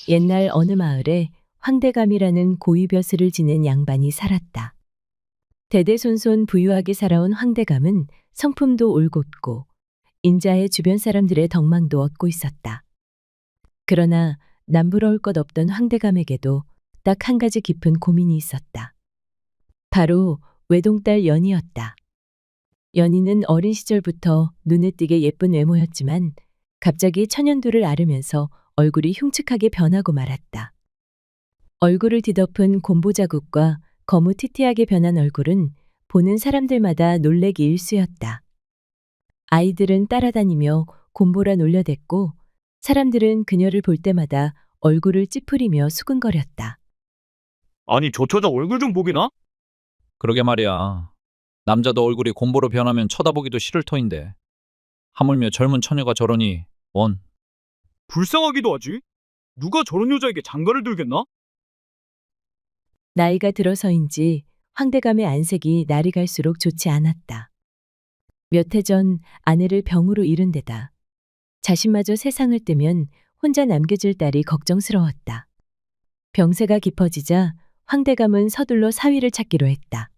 옛날 어느 마을에 황대감이라는 고위벼슬을 지낸 양반이 살았다. 대대손손 부유하게 살아온 황대감은 성품도 올곧고 인자해 주변 사람들의 덕망도 얻고 있었다. 그러나 남부러울 것 없던 황대감에게도 딱 한 가지 깊은 고민이 있었다. 바로 외동딸 연희였다. 연희는 어린 시절부터 눈에 띄게 예쁜 외모였지만 갑자기 천연두를 앓으면서 얼굴이 흉측하게 변하고 말았다. 얼굴을 뒤덮은 곰보 자국과 거무튀튀하게 변한 얼굴은 보는 사람들마다 놀래기 일쑤였다. 아이들은 따라다니며 곰보라 놀려댔고 사람들은 그녀를 볼 때마다 얼굴을 찌푸리며 수근거렸다. 아니 저 처자 얼굴 좀 보기나? 그러게 말이야. 남자도 얼굴이 곰보로 변하면 쳐다보기도 싫을 터인데. 하물며 젊은 처녀가 저러니 원. 불쌍하기도 하지. 누가 저런 여자에게 장가를 들겠나? 나이가 들어서인지 황대감의 안색이 날이 갈수록 좋지 않았다. 몇 해 전 아내를 병으로 잃은 데다 자신마저 세상을 뜨면 혼자 남겨질 딸이 걱정스러웠다. 병세가 깊어지자 황대감은 서둘러 사위를 찾기로 했다.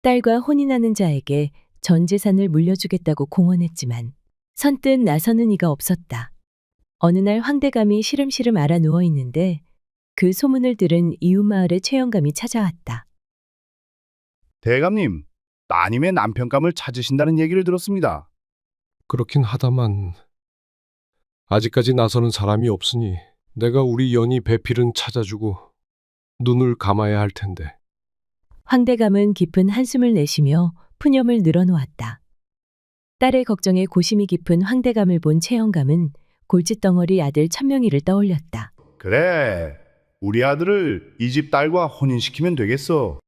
딸과 혼인하는 자에게 전 재산을 물려주겠다고 공언했지만 선뜻 나서는 이가 없었다. 어느 날 황대감이 시름시름 앓아 누워 있는데 그 소문을 들은 이웃마을의 최영감이 찾아왔다. 대감님, 따님의 남편감을 찾으신다는 얘기를 들었습니다. 그렇긴 하다만 아직까지 나서는 사람이 없으니 내가 우리 연희 배필은 찾아주고 눈을 감아야 할 텐데. 황대감은 깊은 한숨을 내쉬며 푸념을 늘어놓았다. 딸의 걱정에 고심이 깊은 황대감을 본 최영감은 골칫덩어리 아들 천명이를 떠올렸다. 그래, 우리 아들을 이 집 딸과 혼인시키면 되겠어.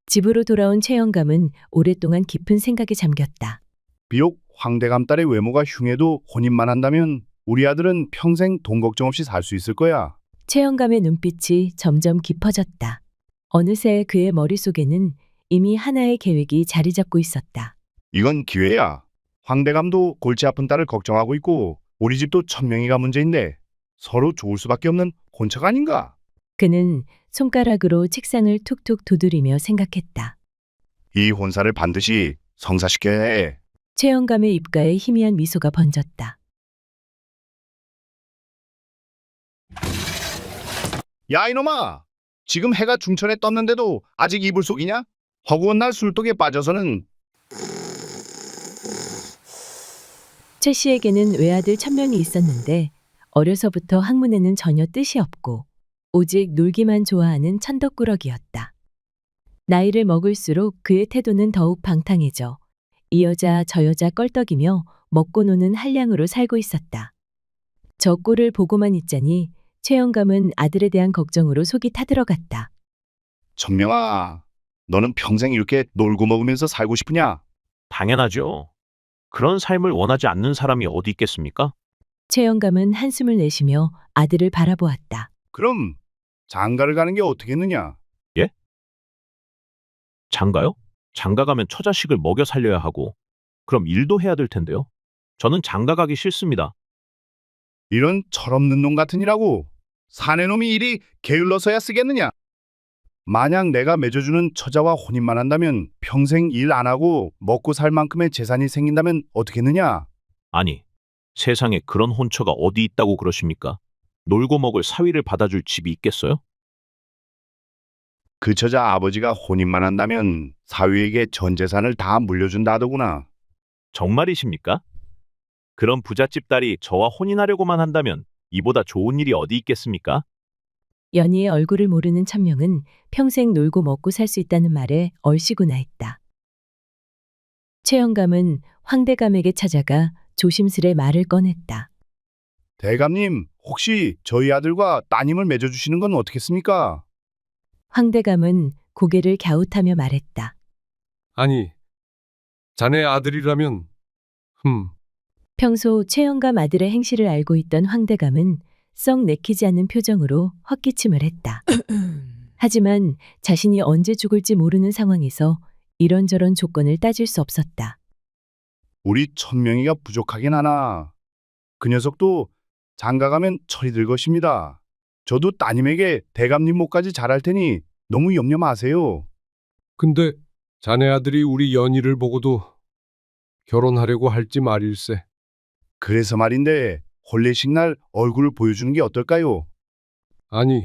집으로 돌아온 최영감은 오랫동안 깊은 생각에 잠겼다. 비록 황대감 딸의 외모가 흉해도 혼인만 한다면 우리 아들은 평생 돈 걱정 없이 살 수 있을 거야. 최영감의 눈빛이 점점 깊어졌다. 어느새 그의 머릿속에는 이미 하나의 계획이 자리 잡고 있었다. 이건 기회야. 황대감도 골치 아픈 딸을 걱정하고 있고 우리 집도 천명이가 문제인데 서로 좋을 수밖에 없는 혼처가 아닌가? 그는 손가락으로 책상을 툭툭 두드리며 생각했다. 이 혼사를 반드시 성사시켜야 해. 최영감의 입가에 희미한 미소가 번졌다. 야 이놈아! 지금 해가 중천에 떴는데도 아직 이불 속이냐? 허구한 날 술독에 빠져서는. 최 씨에게는 외아들 천명이 있었는데 어려서부터 학문에는 전혀 뜻이 없고 오직 놀기만 좋아하는 천덕꾸러기였다. 나이를 먹을수록 그의 태도는 더욱 방탕해져 이 여자 저 여자 껄떡이며 먹고 노는 한량으로 살고 있었다. 저 꼴을 보고만 있자니 최영감은 아들에 대한 걱정으로 속이 타들어갔다. 천명아, 너는 평생 이렇게 놀고 먹으면서 살고 싶으냐? 당연하죠. 그런 삶을 원하지 않는 사람이 어디 있겠습니까? 최영감은 한숨을 내쉬며 아들을 바라보았다. 그럼 장가를 가는 게 어떻겠느냐? 장가요? 장가 가면 처자식을 먹여 살려야 하고 그럼 일도 해야 될 텐데요. 저는 장가 가기 싫습니다. 이런 철없는 놈 같으니라고. 사내 놈이 일이 게을러서야 쓰겠느냐? 만약 내가 맺어주는 처자와 혼인만 한다면 평생 일 안 하고 먹고 살 만큼의 재산이 생긴다면 어떻겠느냐? 아니, 세상에 그런 혼처가 어디 있다고 그러십니까? 놀고 먹을 사위를 받아줄 집이 있겠어요? 그 처자 아버지가 혼인만 한다면 사위에게 전 재산을 다 물려준다 하더구나. 정말이십니까? 그런 부잣집 딸이 저와 혼인하려고만 한다면 이보다 좋은 일이 어디 있겠습니까? 연희의 얼굴을 모르는 천명은 평생 놀고 먹고 살 수 있다는 말에 얼씨구나 했다. 최영감은 황대감에게 찾아가 조심스레 말을 꺼냈다. 대감님, 혹시 저희 아들과 따님을 맺어주시는 건 어떻겠습니까? 황대감은 고개를 갸웃하며 말했다. 아니, 자네 아들이라면 평소 최영감 아들의 행실을 알고 있던 황대감은 썩 내키지 않는 표정으로 헛기침을 했다. 하지만 자신이 언제 죽을지 모르는 상황에서 이런저런 조건을 따질 수 없었다. 우리 천명이가 부족하긴 하나 그 녀석도 장가가면 철이 들 것입니다. 저도 따님에게 대감님 목까지 잘할 테니 너무 염려 마세요. 근데 자네 아들이 우리 연희를 보고도 결혼하려고 할지 말일세. 그래서 말인데 혼례식 날 얼굴을 보여주는 게 어떨까요? 아니,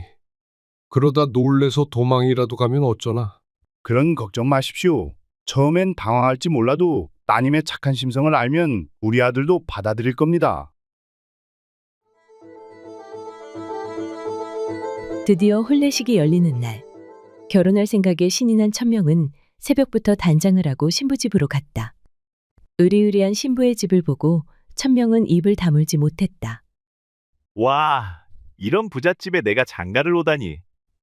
그러다 놀래서 도망이라도 가면 어쩌나. 그런 걱정 마십시오. 처음엔 당황할지 몰라도 따님의 착한 심성을 알면 우리 아들도 받아들일 겁니다. 드디어 혼례식이 열리는 날. 결혼할 생각에 신이 난 천명은 새벽부터 단장을 하고 신부 집으로 갔다. 으리으리한 신부의 집을 보고 천명은 입을 다물지 못했다. 와, 이런 부잣집에 내가 장가를 오다니.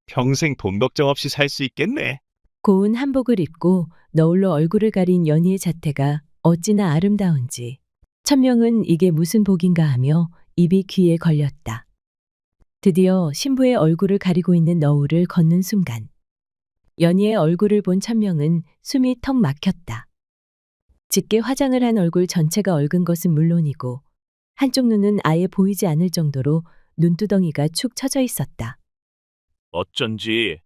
평생 돈 걱정 없이 살 수 있겠네. 고운 한복을 입고 너울로 얼굴을 가린 연희의 자태가 어찌나 아름다운지 천명은 이게 무슨 복인가 하며 입이 귀에 걸렸다. 드디어 신부의 얼굴을 가리고 있는 너울을 걷는 순간 연희의 얼굴을 본 천명은 숨이 턱 막혔다. 짙게 화장을 한 얼굴 전체가 얼근 것은 물론이고 한쪽 눈은 아예 보이지 않을 정도로 눈두덩이가 축 처져 있었다. 어쩐지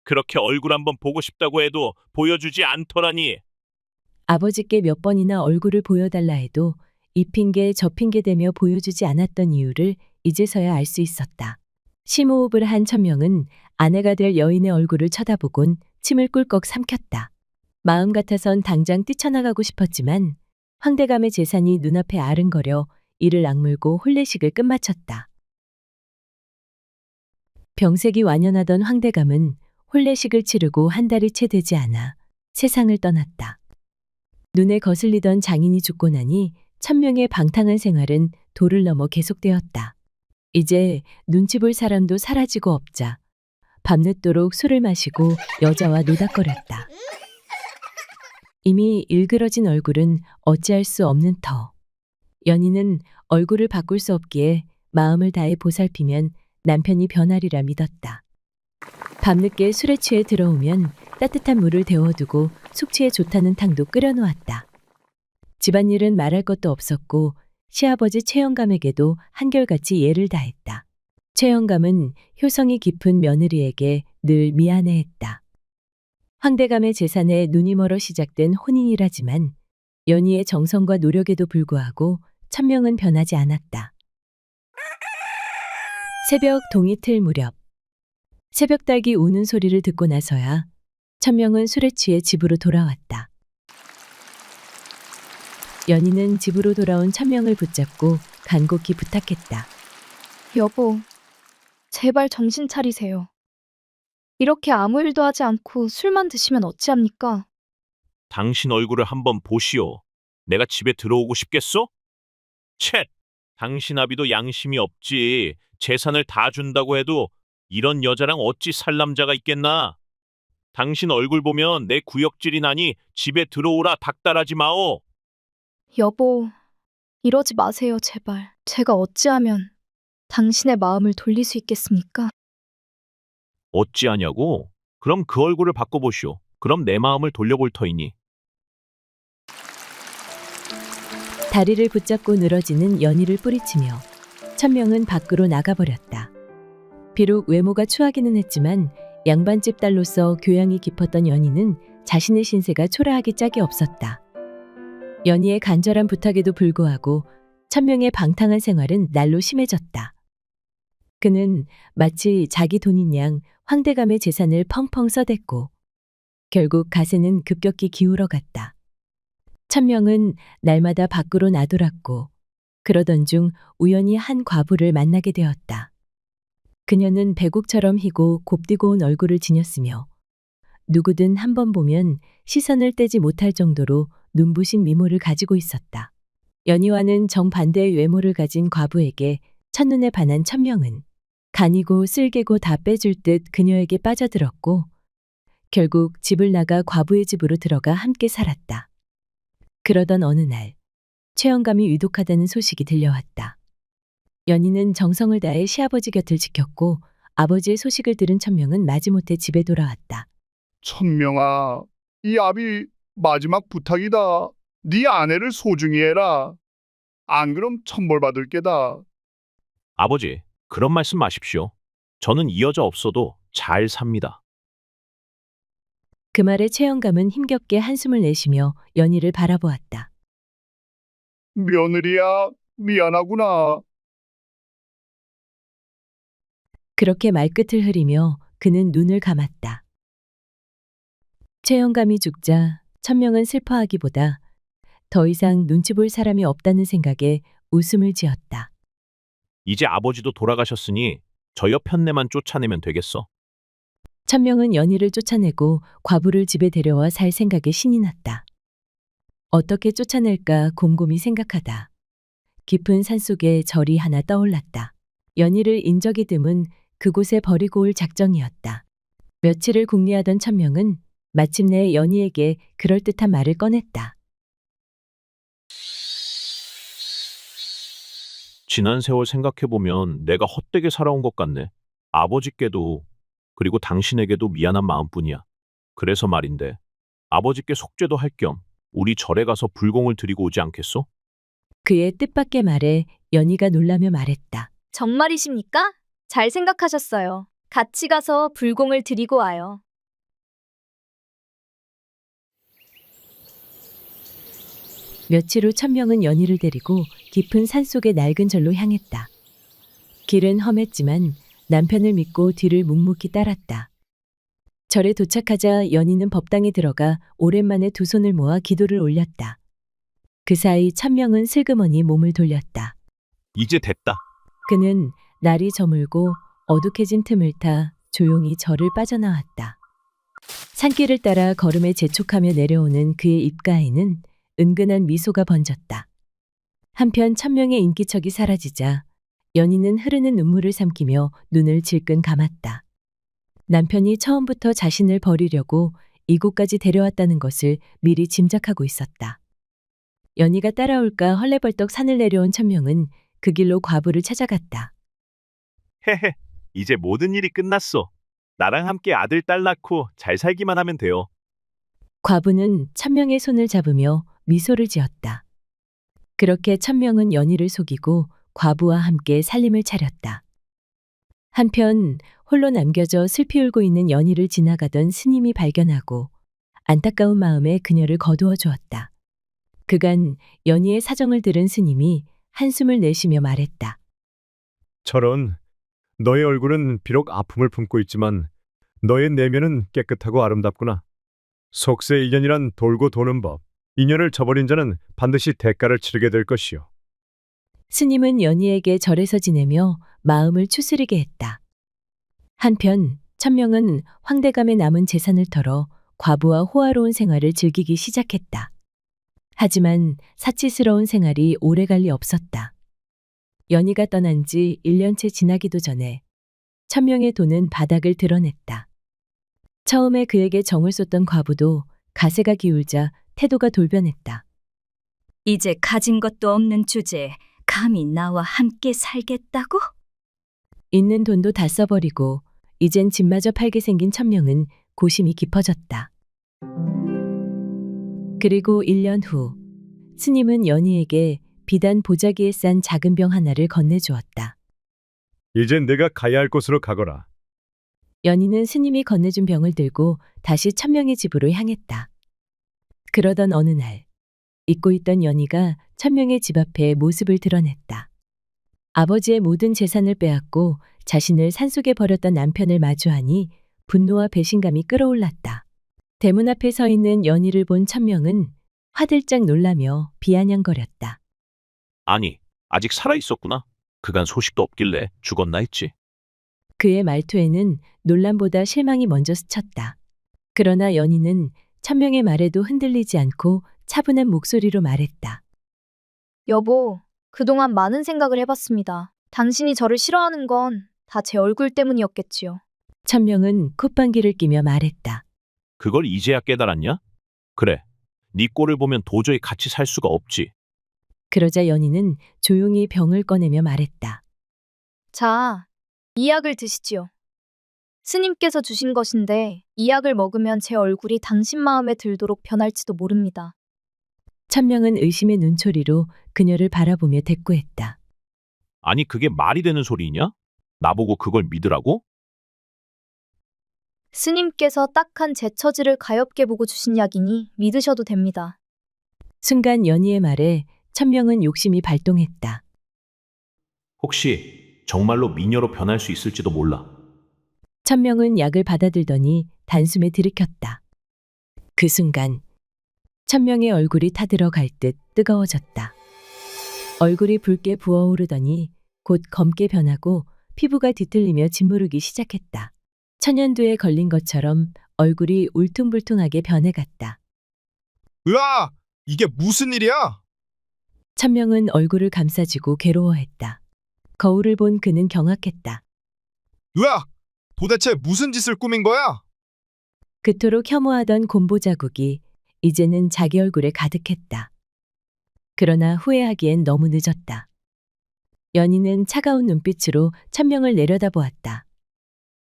그렇게 얼굴 한번 보고 싶다고 해도 보여주지 않더라니. 아버지께 몇 번이나 얼굴을 보여달라 해도 이 핑계 저 핑계 대며 보여주지 않았던 이유를 이제서야 알 수 있었다. 심호흡을 한 천명은 아내가 될 여인의 얼굴을 쳐다보곤 침을 꿀꺽 삼켰다. 마음 같아선 당장 뛰쳐나가고 싶었지만 황대감의 재산이 눈앞에 아른거려 이를 악물고 혼례식을 끝마쳤다. 병색이 완연하던 황대감은 혼례식을 치르고 한 달이 채 되지 않아 세상을 떠났다. 눈에 거슬리던 장인이 죽고 나니 천명의 방탕한 생활은 도를 넘어 계속되었다. 이제 눈치 볼 사람도 사라지고 없자 밤늦도록 술을 마시고 여자와 노닥거렸다. 이미 일그러진 얼굴은 어찌할 수 없는 터. 연희는 얼굴을 바꿀 수 없기에 마음을 다해 보살피면 남편이 변하리라 믿었다. 밤늦게 술에 취해 들어오면 따뜻한 물을 데워두고 숙취에 좋다는 탕도 끓여놓았다. 집안일은 말할 것도 없었고 시아버지 최영감에게도 한결같이 예를 다했다. 최영감은 효성이 깊은 며느리에게 늘 미안해했다. 황대감의 재산에 눈이 멀어 시작된 혼인이라지만 연희의 정성과 노력에도 불구하고 천명은 변하지 않았다. 새벽 동이 틀 무렵 새벽닭이 우는 소리를 듣고 나서야 천명은 술에 취해 집으로 돌아왔다. 연희는 집으로 돌아온 천명을 붙잡고 간곡히 부탁했다. 여보, 제발 정신 차리세요. 이렇게 아무 일도 하지 않고 술만 드시면 어찌합니까? 당신 얼굴을 한번 보시오. 내가 집에 들어오고 싶겠소? 쳇! 당신 아비도 양심이 없지. 재산을 다 준다고 해도 이런 여자랑 어찌 살 남자가 있겠나? 당신 얼굴 보면 내 구역질이 나니 집에 들어오라 닥달하지 마오. 여보, 이러지 마세요, 제발. 제가 어찌하면 당신의 마음을 돌릴 수 있겠습니까? 어찌하냐고? 그럼 그 얼굴을 바꿔보시오. 그럼 내 마음을 돌려볼 터이니. 다리를 붙잡고 늘어지는 연희를 뿌리치며 천명은 밖으로 나가버렸다. 비록 외모가 추하기는 했지만 양반집 딸로서 교양이 깊었던 연희는 자신의 신세가 초라하기 짝이 없었다. 연희의 간절한 부탁에도 불구하고 천명의 방탕한 생활은 날로 심해졌다. 그는 마치 자기 돈인 양 황대감의 재산을 펑펑 써댔고 결국 가세는 급격히 기울어갔다. 천명은 날마다 밖으로 나돌았고 그러던 중 우연히 한 과부를 만나게 되었다. 그녀는 백옥처럼 희고 곱디고 온 얼굴을 지녔으며 누구든 한 번 보면 시선을 떼지 못할 정도로 눈부신 미모를 가지고 있었다. 연희와는 정반대의 외모를 가진 과부에게 첫눈에 반한 천명은 간이고 쓸개고 다 빼줄 듯 그녀에게 빠져들었고 결국 집을 나가 과부의 집으로 들어가 함께 살았다. 그러던 어느 날 최영감이 위독하다는 소식이 들려왔다. 연희는 정성을 다해 시아버지 곁을 지켰고 아버지의 소식을 들은 천명은 마지못해 집에 돌아왔다. 천명아, 이 아비 마지막 부탁이다. 네 아내를 소중히 해라. 안 그럼 천벌받을 게다. 아버지, 그런 말씀 마십시오. 저는 이 여자 없어도 잘 삽니다. 그 말에 최영감은 힘겹게 한숨을 내쉬며 연희를 바라보았다. 며느리야, 미안하구나. 그렇게 말끝을 흐리며 그는 눈을 감았다. 최영감이 죽자 천명은 슬퍼하기보다 더 이상 눈치 볼 사람이 없다는 생각에 웃음을 지었다. 이제 아버지도 돌아가셨으니 저 옆 편내만 쫓아내면 되겠어. 천명은 연희를 쫓아내고 과부를 집에 데려와 살 생각에 신이 났다. 어떻게 쫓아낼까 곰곰이 생각하다. 깊은 산속에 절이 하나 떠올랐다. 연희를 인적이 드문 그곳에 버리고 올 작정이었다. 며칠을 궁리하던 천명은 마침내 연희에게 그럴듯한 말을 꺼냈다. 지난 세월 생각해보면 내가 헛되게 살아온 것 같네. 아버지께도 그리고 당신에게도 미안한 마음뿐이야. 그래서 말인데 아버지께 속죄도 할 겸 우리 절에 가서 불공을 드리고 오지 않겠소? 그의 뜻밖의 말에 연희가 놀라며 말했다. 정말이십니까? 잘 생각하셨어요. 같이 가서 불공을 드리고 와요. 며칠 후 천명은 연희를 데리고 깊은 산속의 낡은 절로 향했다. 길은 험했지만 남편을 믿고 뒤를 묵묵히 따랐다. 절에 도착하자 연희는 법당에 들어가 오랜만에 두 손을 모아 기도를 올렸다. 그 사이 천명은 슬그머니 몸을 돌렸다. 이제 됐다. 그는 날이 저물고 어둑해진 틈을 타 조용히 절을 빠져나왔다. 산길을 따라 걸음에 재촉하며 내려오는 그의 입가에는 은근한 미소가 번졌다. 한편 천명의 인기척이 사라지자 연희는 흐르는 눈물을 삼키며 눈을 질끈 감았다. 남편이 처음부터 자신을 버리려고 이곳까지 데려왔다는 것을 미리 짐작하고 있었다. 연희가 따라올까 헐레벌떡 산을 내려온 천명은 그 길로 과부를 찾아갔다. 헤헤, 이제 모든 일이 끝났어. 나랑 함께 아들, 딸 낳고 잘 살기만 하면 돼요. 과부는 천명의 손을 잡으며 미소를 지었다. 그렇게 천명은 연희를 속이고 과부와 함께 살림을 차렸다. 한편 홀로 남겨져 슬피 울고 있는 연희를 지나가던 스님이 발견하고 안타까운 마음에 그녀를 거두어 주었다. 그간 연희의 사정을 들은 스님이 한숨을 내쉬며 말했다. 저런, 너의 얼굴은 비록 아픔을 품고 있지만 너의 내면은 깨끗하고 아름답구나. 속세 인연이란 돌고 도는 법. 인연을 저버린 자는 반드시 대가를 치르게 될 것이요. 스님은 연희에게 절에서 지내며 마음을 추스리게 했다. 한편 천명은 황대감에 남은 재산을 털어 과부와 호화로운 생활을 즐기기 시작했다. 하지만 사치스러운 생활이 오래갈 리 없었다. 연희가 떠난 지 1년째 지나기도 전에 천명의 돈은 바닥을 드러냈다. 처음에 그에게 정을 쏟던 과부도 가세가 기울자 태도가 돌변했다. 이제 가진 것도 없는 주제에 감히 나와 함께 살겠다고? 있는 돈도 다 써버리고 이젠 집마저 팔게 생긴 천명은 고심이 깊어졌다. 그리고 1년 후 스님은 연희에게 비단 보자기에 싼 작은 병 하나를 건네주었다. 이젠 내가 가야 할 곳으로 가거라. 연희는 스님이 건네준 병을 들고 다시 천명의 집으로 향했다. 그러던 어느 날 잊고 있던 연희가 천명의 집 앞에 모습을 드러냈다. 아버지의 모든 재산을 빼앗고 자신을 산속에 버렸던 남편을 마주하니 분노와 배신감이 끌어올랐다. 대문 앞에 서 있는 연희를 본 천명은 화들짝 놀라며 비아냥거렸다. 아니, 아직 살아있었구나. 그간 소식도 없길래 죽었나 했지. 그의 말투에는 놀람보다 실망이 먼저 스쳤다. 그러나 연희는 천명의 말에도 흔들리지 않고 차분한 목소리로 말했다. 여보, 그동안 많은 생각을 해봤습니다. 당신이 저를 싫어하는 건 다 제 얼굴 때문이었겠지요. 천명은 콧방귀를 끼며 말했다. 그걸 이제야 깨달았냐? 그래, 네 꼴을 보면 도저히 같이 살 수가 없지. 그러자 연희는 조용히 병을 꺼내며 말했다. 자, 이 약을 드시지요. 스님께서 주신 것인데 이 약을 먹으면 제 얼굴이 당신 마음에 들도록 변할지도 모릅니다. 천명은 의심의 눈초리로 그녀를 바라보며 대꾸했다. 아니 그게 말이 되는 소리냐? 나보고 그걸 믿으라고? 스님께서 딱한 제 처지를 가엾게 보고 주신 약이니 믿으셔도 됩니다. 순간 연희의 말에 천명은 욕심이 발동했다. 혹시 정말로 미녀로 변할 수 있을지도 몰라. 천명은 약을 받아들더니 단숨에 들이켰다. 그 순간 천명의 얼굴이 타들어갈 듯 뜨거워졌다. 얼굴이 붉게 부어오르더니 곧 검게 변하고 피부가 뒤틀리며 짓무르기 시작했다. 천연두에 걸린 것처럼 얼굴이 울퉁불퉁하게 변해갔다. 으아! 이게 무슨 일이야? 천명은 얼굴을 감싸쥐고 괴로워했다. 거울을 본 그는 경악했다. 으아! 도대체 무슨 짓을 꾸민 거야? 그토록 혐오하던 곰보 자국이 이제는 자기 얼굴에 가득했다. 그러나 후회하기엔 너무 늦었다. 연희는 차가운 눈빛으로 천명을 내려다보았다.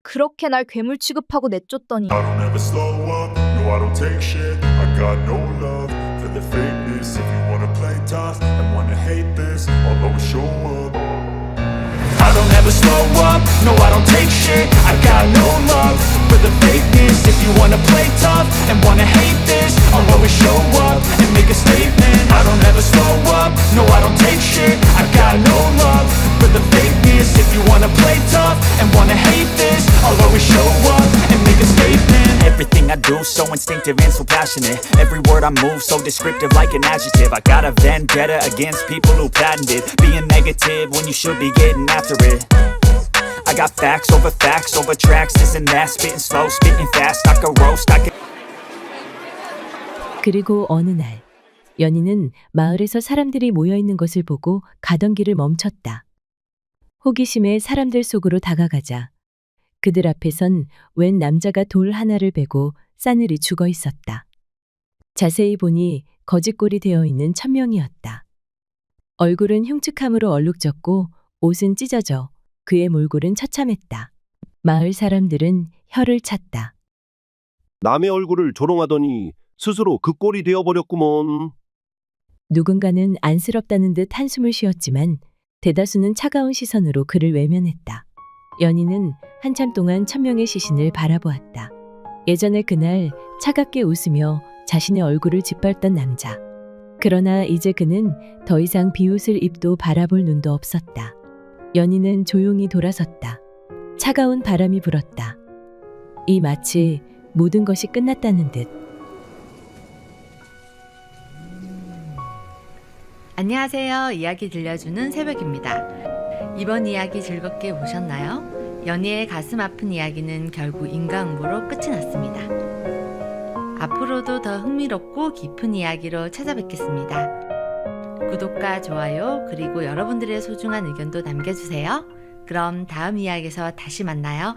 그렇게 날 괴물 취급하고 내쫓더니 I don't ever slow up, no I don't take shit. I got no love for the fakeness. If you wanna play tough and wanna hate this, I'll always show up. I don't ever slow up, no I don't take shit. I got no love for the fakeness. If you wanna play tough and wanna hate this, I'll always show up and make a statement. I don't ever slow up, no I don't take shit. I got no love for the fakeness. If you wanna play tough and wanna hate this, I'll always show up and make a statement. Everything I do so instinctive and so passionate. Every word I move so descriptive like an adjective. I got a vendetta against people who patented being negative when you should be getting after it. I got facts over tracks, this and that. Spitting slow, spitting fast, I can roast, I can... 그리고 어느 날 연희는 마을에서 사람들이 모여있는 것을 보고 가던 길을 멈췄다. 호기심에 사람들 속으로 다가가자 그들 앞에선 웬 남자가 돌 하나를 베고 싸늘히 죽어 있었다. 자세히 보니 거짓골이 되어 있는 천명이었다. 얼굴은 흉측함으로 얼룩졌고 옷은 찢어져 그의 몰골은 처참했다. 마을 사람들은 혀를 찼다. 남의 얼굴을 조롱하더니 스스로 그 꼴이 되어버렸구먼. 누군가는 안쓰럽다는 듯 한숨을 쉬었지만 대다수는 차가운 시선으로 그를 외면했다. 연희는 한참 동안 천명의 시신을 바라보았다. 예전에 그날 차갑게 웃으며 자신의 얼굴을 짓밟던 남자. 그러나 이제 그는 더 이상 비웃을 입도 바라볼 눈도 없었다. 연희는 조용히 돌아섰다. 차가운 바람이 불었다. 이 마치 모든 것이 끝났다는 듯. 안녕하세요. 이야기 들려주는 새벽입니다. 이번 이야기 즐겁게 보셨나요? 연희의 가슴 아픈 이야기는 결국 인과응보로 끝이 났습니다. 앞으로도 더 흥미롭고 깊은 이야기로 찾아뵙겠습니다. 구독과 좋아요 그리고 여러분들의 소중한 의견도 남겨주세요. 그럼 다음 이야기에서 다시 만나요.